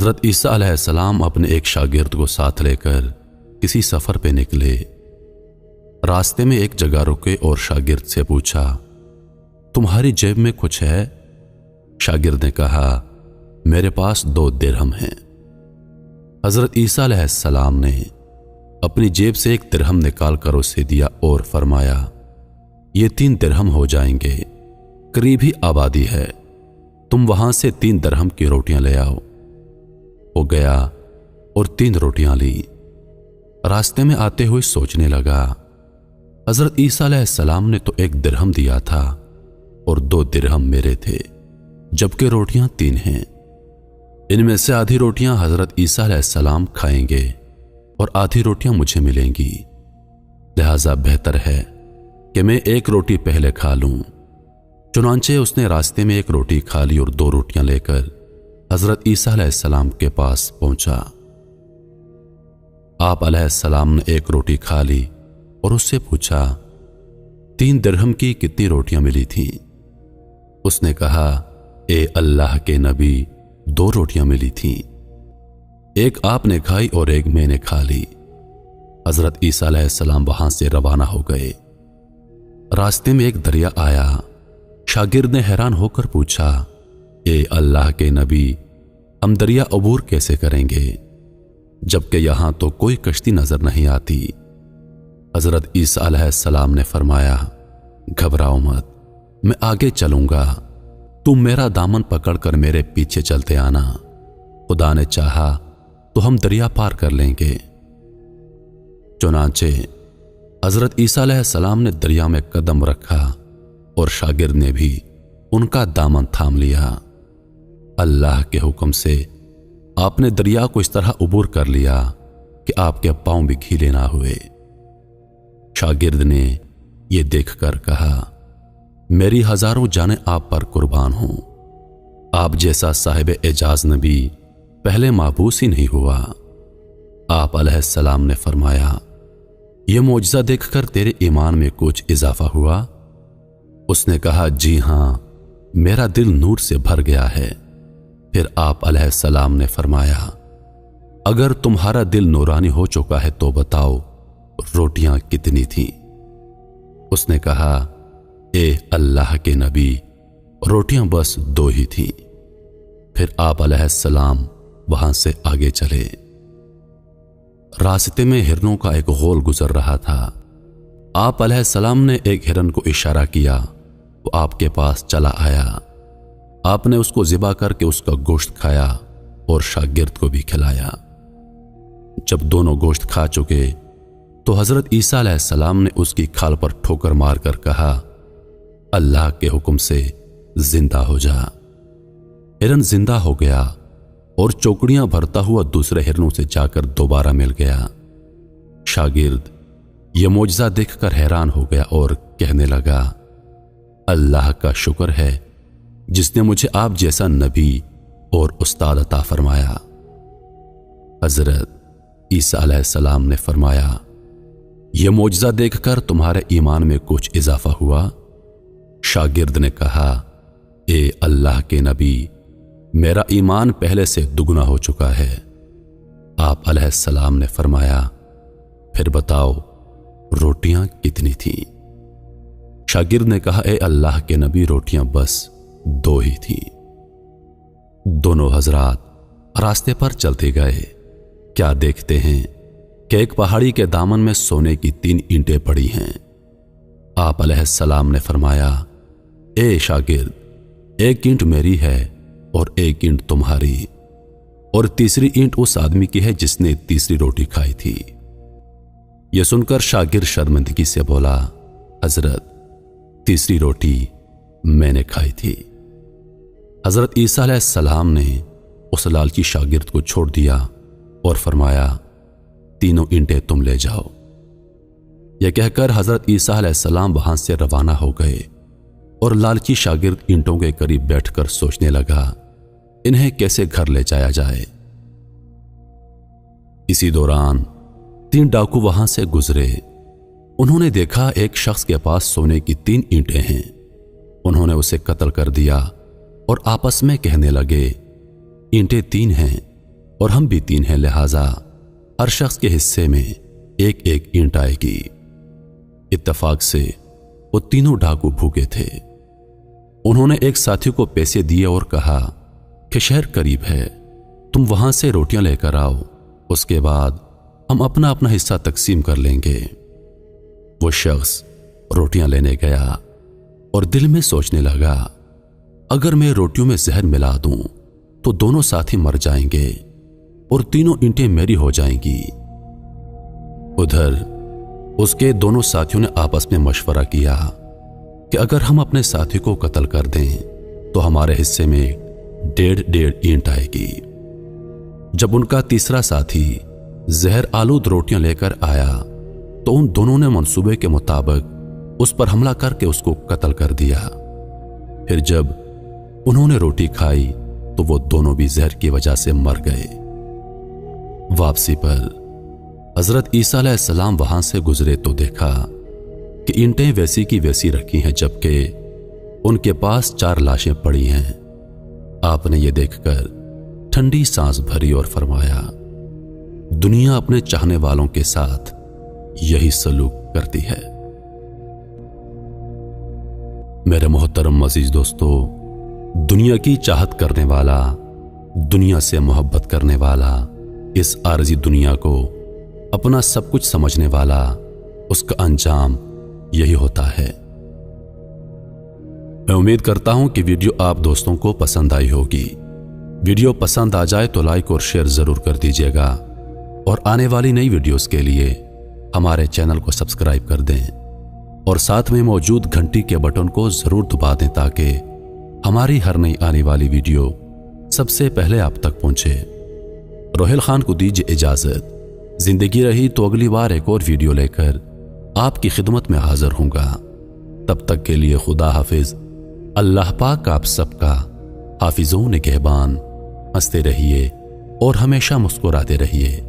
حضرت عیسیٰ علیہ السلام اپنے ایک شاگرد کو ساتھ لے کر کسی سفر پہ نکلے۔ راستے میں ایک جگہ رکے اور شاگرد سے پوچھا، تمہاری جیب میں کچھ ہے؟ شاگرد نے کہا، میرے پاس 2 درہم ہیں۔ حضرت عیسیٰ علیہ السلام نے اپنی جیب سے 1 درہم نکال کر اسے دیا اور فرمایا، یہ 3 درہم ہو جائیں گے، قریب ہی آبادی ہے، تم وہاں سے 3 درہم کی روٹیاں لے آؤ۔ وہ گیا اور 3 روٹیاں لی۔ راستے میں آتے ہوئے سوچنے لگا، حضرت عیسیٰ علیہ السلام نے تو 1 درہم دیا تھا اور 2 درہم میرے تھے، جبکہ روٹیاں 3 ہیں۔ ان میں سے آدھی روٹیاں حضرت عیسیٰ علیہ السلام کھائیں گے اور آدھی روٹیاں مجھے ملیں گی، لہذا بہتر ہے کہ میں 1 روٹی پہلے کھا لوں۔ چنانچہ اس نے راستے میں 1 روٹی کھا لی اور 2 روٹیاں لے کر حضرت عیسیٰ علیہ السلام کے پاس پہنچا۔ آپ علیہ السلام نے 1 روٹی کھا لی اور اس سے پوچھا، 3 درہم کی کتنی روٹیاں ملی تھیں؟ اس نے کہا، اے اللہ کے نبی، 2 روٹیاں ملی تھیں، 1 آپ نے کھائی اور 1 میں نے کھا لی۔ حضرت عیسیٰ علیہ السلام وہاں سے روانہ ہو گئے۔ راستے میں ایک دریا آیا۔ شاگرد نے حیران ہو کر پوچھا، اے اللہ کے نبی، ہم دریا عبور کیسے کریں گے جبکہ یہاں تو کوئی کشتی نظر نہیں آتی؟ حضرت عیسیٰ علیہ السلام نے فرمایا، گھبراؤ مت، میں آگے چلوں گا، تم میرا دامن پکڑ کر میرے پیچھے چلتے آنا، خدا نے چاہا تو ہم دریا پار کر لیں گے۔ چنانچہ حضرت عیسیٰ علیہ السلام نے دریا میں قدم رکھا اور شاگرد نے بھی ان کا دامن تھام لیا۔ اللہ کے حکم سے آپ نے دریا کو اس طرح عبور کر لیا کہ آپ کے پاؤں بھی گیلے نہ ہوئے۔ شاگرد نے یہ دیکھ کر کہا، میری ہزاروں جانیں آپ پر قربان ہوں، آپ جیسا صاحب اعجاز نبی پہلے مابعوث ہی نہیں ہوا۔ آپ علیہ السلام نے فرمایا، یہ معجزہ دیکھ کر تیرے ایمان میں کچھ اضافہ ہوا؟ اس نے کہا، جی ہاں، میرا دل نور سے بھر گیا ہے۔ پھر آپ علیہ السلام نے فرمایا، اگر تمہارا دل نورانی ہو چکا ہے تو بتاؤ روٹیاں کتنی تھیں؟ اس نے کہا، اے اللہ کے نبی، روٹیاں بس 2 ہی تھیں۔ پھر آپ علیہ السلام وہاں سے آگے چلے۔ راستے میں ہرنوں کا ایک غول گزر رہا تھا۔ آپ علیہ السلام نے ایک ہرن کو اشارہ کیا، وہ آپ کے پاس چلا آیا۔ آپ نے اس کو ذبح کر کے اس کا گوشت کھایا اور شاگرد کو بھی کھلایا۔ جب دونوں گوشت کھا چکے تو حضرت عیسیٰ علیہ السلام نے اس کی کھال پر ٹھوکر مار کر کہا، اللہ کے حکم سے زندہ ہو جا۔ ہرن زندہ ہو گیا اور چوکڑیاں بھرتا ہوا دوسرے ہرنوں سے جا کر دوبارہ مل گیا۔ شاگرد یہ معجزہ دیکھ کر حیران ہو گیا اور کہنے لگا، اللہ کا شکر ہے جس نے مجھے آپ جیسا نبی اور استاد عطا فرمایا۔ حضرت عیسیٰ علیہ السلام نے فرمایا، یہ معجزہ دیکھ کر تمہارے ایمان میں کچھ اضافہ ہوا؟ شاگرد نے کہا، اے اللہ کے نبی، میرا ایمان پہلے سے دگنا ہو چکا ہے۔ آپ علیہ السلام نے فرمایا، پھر بتاؤ روٹیاں کتنی تھیں؟ شاگرد نے کہا، اے اللہ کے نبی، روٹیاں بس 2 ہی تھیں۔ دونوں حضرات راستے پر چلتے گئے۔ کیا دیکھتے ہیں کہ ایک پہاڑی کے دامن میں سونے کی 3 اینٹیں پڑی ہیں۔ آپ علیہ السلام نے فرمایا، اے شاگرد، 1 اینٹ میری ہے اور 1 اینٹ تمہاری، اور تیسری اینٹ اس آدمی کی ہے جس نے تیسری روٹی کھائی تھی۔ یہ سن کر شاگرد شرمندگی سے بولا، حضرت تیسری روٹی میں نے کھائی تھی۔ حضرت عیسیٰ علیہ السلام نے اس لالچی شاگرد کو چھوڑ دیا اور فرمایا، تینوں اینٹیں تم لے جاؤ۔ یہ کہہ کر حضرت عیسیٰ علیہ السلام وہاں سے روانہ ہو گئے اور لالچی شاگرد اینٹوں کے قریب بیٹھ کر سوچنے لگا انہیں کیسے گھر لے جایا جائے۔ اسی دوران 3 ڈاکو وہاں سے گزرے۔ انہوں نے دیکھا ایک شخص کے پاس سونے کی 3 اینٹیں ہیں۔ انہوں نے اسے قتل کر دیا اور آپس میں کہنے لگے، اینٹیں 3 ہیں اور ہم بھی 3 ہیں، لہذا ہر شخص کے حصے میں ایک ایک اینٹ آئے گی۔ اتفاق سے وہ تینوں ڈاکو بھوکے تھے۔ انہوں نے ایک ساتھی کو پیسے دیے اور کہا کہ شہر قریب ہے، تم وہاں سے روٹیاں لے کر آؤ، اس کے بعد ہم اپنا اپنا حصہ تقسیم کر لیں گے۔ وہ شخص روٹیاں لینے گیا اور دل میں سوچنے لگا، اگر میں روٹیوں میں زہر ملا دوں تو دونوں ساتھی مر جائیں گے اور تینوں اینٹیں میری ہو جائیں گی۔ ادھر اس کے دونوں ساتھیوں نے آپس میں مشورہ کیا کہ اگر ہم اپنے ساتھی کو قتل کر دیں تو ہمارے حصے میں 1.5 اینٹ آئے گی۔ جب ان کا تیسرا ساتھی زہر آلود روٹیاں لے کر آیا تو ان دونوں نے منصوبے کے مطابق اس پر حملہ کر کے اس کو قتل کر دیا۔ پھر جب انہوں نے روٹی کھائی تو وہ دونوں بھی زہر کی وجہ سے مر گئے۔ واپسی پر حضرت عیسیٰ علیہ السلام وہاں سے گزرے تو دیکھا کہ اینٹیں ویسی کی ویسی رکھی ہیں، جبکہ ان کے پاس 4 لاشیں پڑی ہیں۔ آپ نے یہ دیکھ کر ٹھنڈی سانس بھری اور فرمایا، دنیا اپنے چاہنے والوں کے ساتھ یہی سلوک کرتی ہے۔ میرے محترم عزیز دوستو، دنیا کی چاہت کرنے والا، دنیا سے محبت کرنے والا، اس عارضی دنیا کو اپنا سب کچھ سمجھنے والا، اس کا انجام یہی ہوتا ہے۔ میں امید کرتا ہوں کہ ویڈیو آپ دوستوں کو پسند آئی ہوگی۔ ویڈیو پسند آ جائے تو لائک اور شیئر ضرور کر دیجیے گا، اور آنے والی نئی ویڈیوز کے لیے ہمارے چینل کو سبسکرائب کر دیں اور ساتھ میں موجود گھنٹی کے بٹن کو ضرور دبا دیں تاکہ ہماری ہر نئی آنے والی ویڈیو سب سے پہلے آپ تک پہنچے۔ روحیل خان کو دیجیے اجازت، زندگی رہی تو اگلی بار ایک اور ویڈیو لے کر آپ کی خدمت میں حاضر ہوں گا۔ تب تک کے لیے خدا حافظ۔ اللہ پاک آپ سب کا حافظ و نگہبان۔ ہنستے رہیے اور ہمیشہ مسکراتے رہیے۔